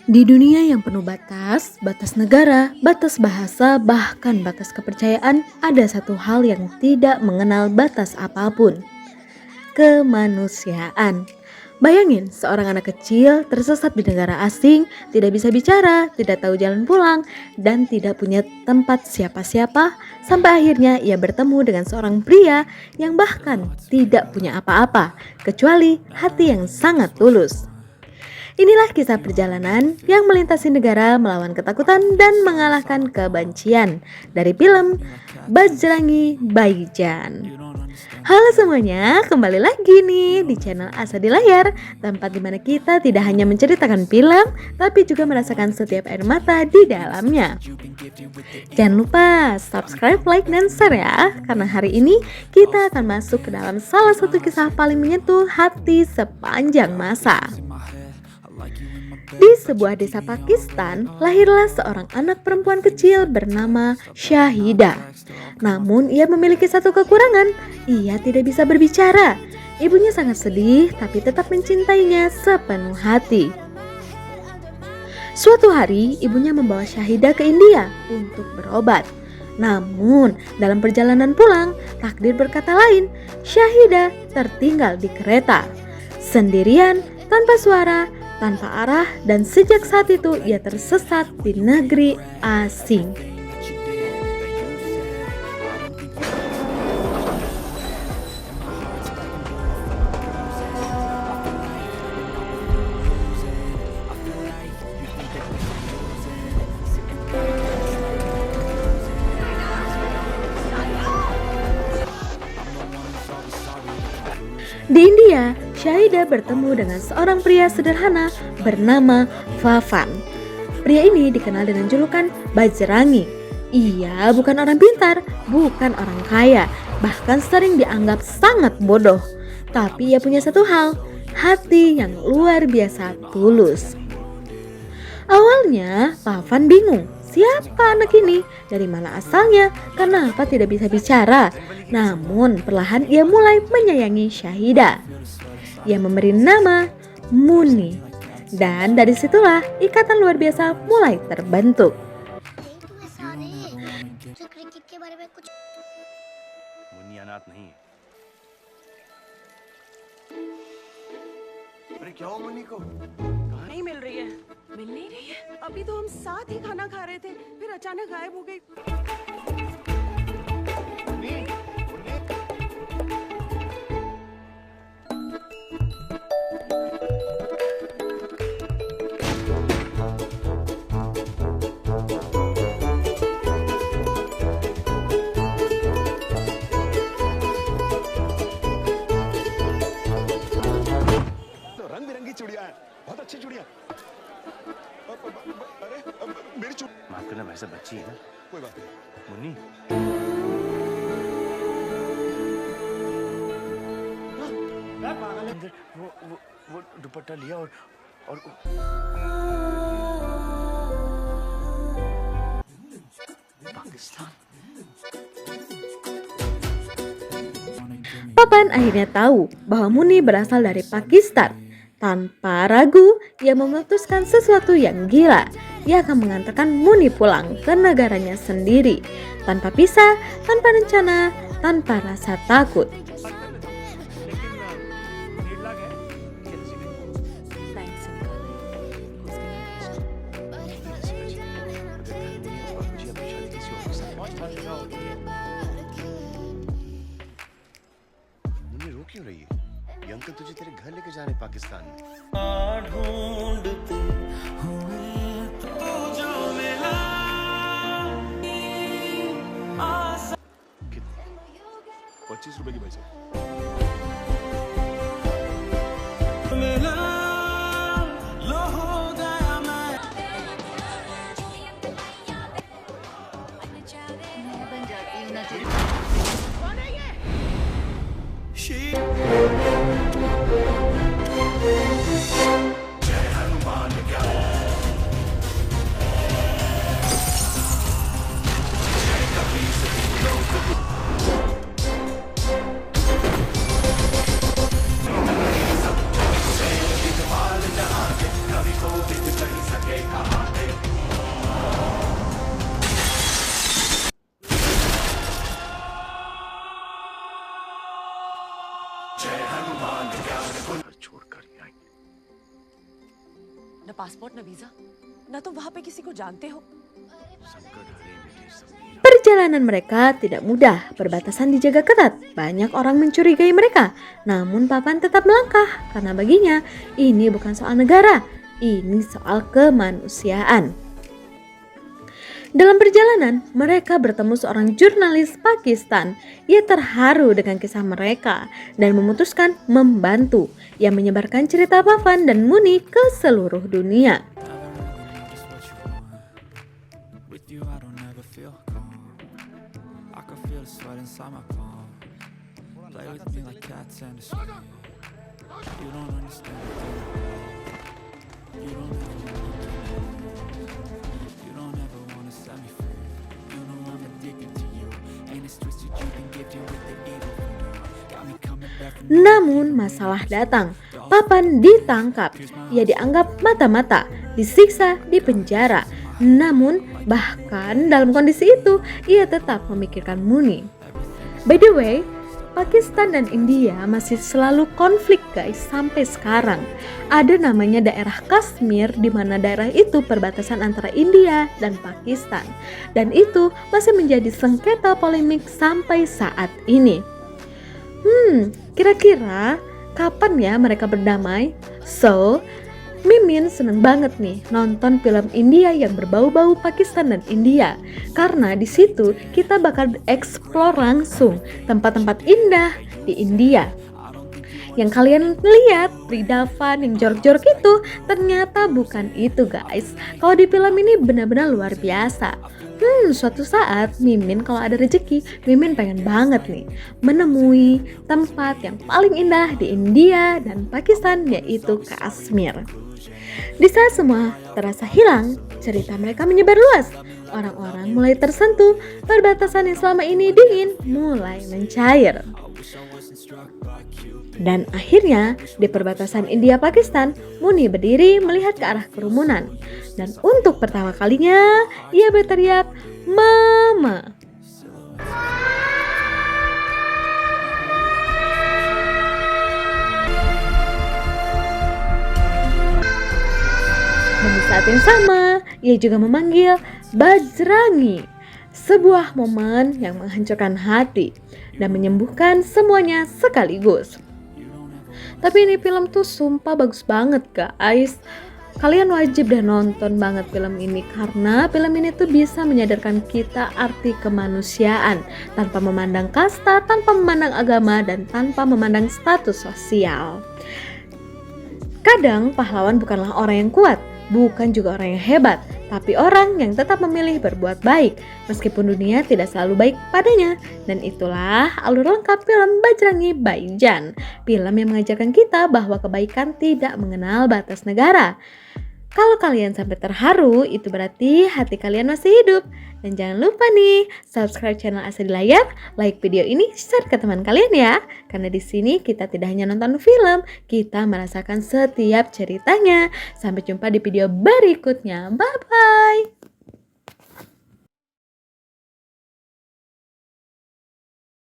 Di dunia yang penuh batas, batas negara, batas bahasa, bahkan batas kepercayaan, ada satu hal yang tidak mengenal batas apapun: kemanusiaan. Bayangin, seorang anak kecil tersesat di negara asing, tidak bisa bicara, tidak tahu jalan pulang, dan tidak punya tempat siapa-siapa, sampai akhirnya ia bertemu dengan seorang pria yang bahkan tidak punya apa-apa, kecuali hati yang sangat tulus. Inilah kisah perjalanan yang melintasi negara melawan ketakutan dan mengalahkan kebencian dari film Bajrangi Bhaijaan. Halo semuanya, kembali lagi nih di channel Asa di Layar, tempat dimana kita tidak hanya menceritakan film, tapi juga merasakan setiap air mata di dalamnya. Jangan lupa subscribe, like, dan share ya, karena hari ini kita akan masuk ke dalam salah satu kisah paling menyentuh hati sepanjang masa. Di sebuah desa Pakistan, lahirlah seorang anak perempuan kecil bernama Syahida. Namun ia memiliki satu kekurangan, ia tidak bisa berbicara. Ibunya sangat sedih tapi tetap mencintainya sepenuh hati. Suatu hari ibunya membawa Syahida ke India untuk berobat. Namun dalam perjalanan pulang, takdir berkata lain. Syahida tertinggal di kereta, sendirian, tanpa suara, tanpa arah, dan sejak saat itu ia tersesat di negeri asing. Di India, Syahida bertemu dengan seorang pria sederhana bernama Vavan. Pria ini dikenal dengan julukan Bajrangi. Ia bukan orang pintar, bukan orang kaya, bahkan sering dianggap sangat bodoh. Tapi ia punya satu hal, hati yang luar biasa tulus. Awalnya, Vavan bingung. Siapa anak ini? Dari mana asalnya? Kenapa tidak bisa bicara? Namun perlahan ia mulai menyayangi Syahida. Ia memberi nama Muni. Dan dari situlah ikatan luar biasa mulai terbentuk. Munni अनाथ नहीं है। अरे क्या हुआ मुन्नी को? कहाँ नहीं मिल रही है। मिल नहीं रही है। अभी तो हम साथ ही खाना खा रहे थे, फिर अचानक गायब हो गई। मुन्नी, मुन्नी। तो रंग बिरंगी चूड़ियां हैं, बहुत अच्छी चूड़ियां। अरे मेरी चूड़ी माफ करना भाई साहब, बच्ची है ना, कोई बात नहीं। मुन्नी अंदर वो दुपट्टा लिया और Pakistan. Papan akhirnya tahu bahwa Muni berasal dari Pakistan. Tanpa ragu, ia memutuskan sesuatu yang gila. Ia akan mengantarkan Muni pulang ke negaranya sendiri, tanpa pisah, tanpa rencana, tanpa rasa takut. Munni रो क्यों रही है? ये अंकल तुझे तेरे घर लेके जा रहे हैं पाकिस्तान में। कितने? 25 रुपए की भाई साहब। न पासपोर्ट न वीजा, न तुम वहाँ पे किसी को जानते हो। संकट हरे मिटे सब पीरा। Perjalanan mereka tidak mudah, perbatasan dijaga ketat. Banyak orang mencurigai mereka, namun Papan tetap melangkah karena baginya ini bukan soal negara, ini soal kemanusiaan. Dalam perjalanan, mereka bertemu seorang jurnalis Pakistan. Ia terharu dengan kisah mereka dan memutuskan membantu. Ia menyebarkan cerita Papan dan Muni ke seluruh dunia. Just what you want. With you I don't ever feel calm. I can feel the sweat inside my palm. Play with me like cats and a string. You don't understand the thing. You don't ever You don't ever wanna set me free. You know I'm addicted to you. And it's twisted you've been gifted with the evil voodoo. Got me coming back from Namun masalah datang. Papan ditangkap. Ia dianggap mata-mata, disiksa, dipenjara. Namun bahkan dalam kondisi itu ia tetap memikirkan Muni. By the way, Pakistan dan India masih selalu konflik guys sampai sekarang. Ada namanya daerah Kashmir di mana daerah itu perbatasan antara India dan Pakistan. Dan itu masih menjadi sengketa polemik sampai saat ini. Kira-kira kapan ya mereka berdamai? So, Mimin seneng banget nih nonton film India yang berbau-bau Pakistan dan India. Karena di situ kita bakal explore langsung tempat-tempat indah di India. Yang kalian lihat Pridavan yang jorok-jorok itu ternyata bukan itu guys. Kalau di film ini benar-benar luar biasa. Suatu saat Mimin kalau ada rezeki, Mimin pengen banget nih menemui tempat yang paling indah di India dan Pakistan, yaitu Kashmir. Di saat semua terasa hilang, cerita mereka menyebar luas. Orang-orang mulai tersentuh, perbatasan yang selama ini dingin mulai mencair. Dan akhirnya di perbatasan India-Pakistan, Muni berdiri melihat ke arah kerumunan. Dan untuk pertama kalinya, ia berteriak, "Mama!" Dan di saat yang sama, ia juga memanggil Bajrangi. Sebuah momen yang menghancurkan hati dan menyembuhkan semuanya sekaligus. Tapi ini film tuh sumpah bagus banget guys. Kalian wajib deh nonton banget film ini karena film ini tuh bisa menyadarkan kita arti kemanusiaan tanpa memandang kasta, tanpa memandang agama, dan tanpa memandang status sosial. Kadang pahlawan bukanlah orang yang kuat, bukan juga orang yang hebat, tapi orang yang tetap memilih berbuat baik meskipun dunia tidak selalu baik padanya. Dan itulah alur lengkap film Bajrangi Bhaijaan, film yang mengajarkan kita bahwa kebaikan tidak mengenal batas negara. Kalau kalian sampai terharu, itu berarti hati kalian masih hidup. Dan jangan lupa nih, subscribe channel Asa di Layar, like video ini, share ke teman kalian ya. Karena di sini kita tidak hanya nonton film, kita merasakan setiap ceritanya. Sampai jumpa di video berikutnya. Bye-bye.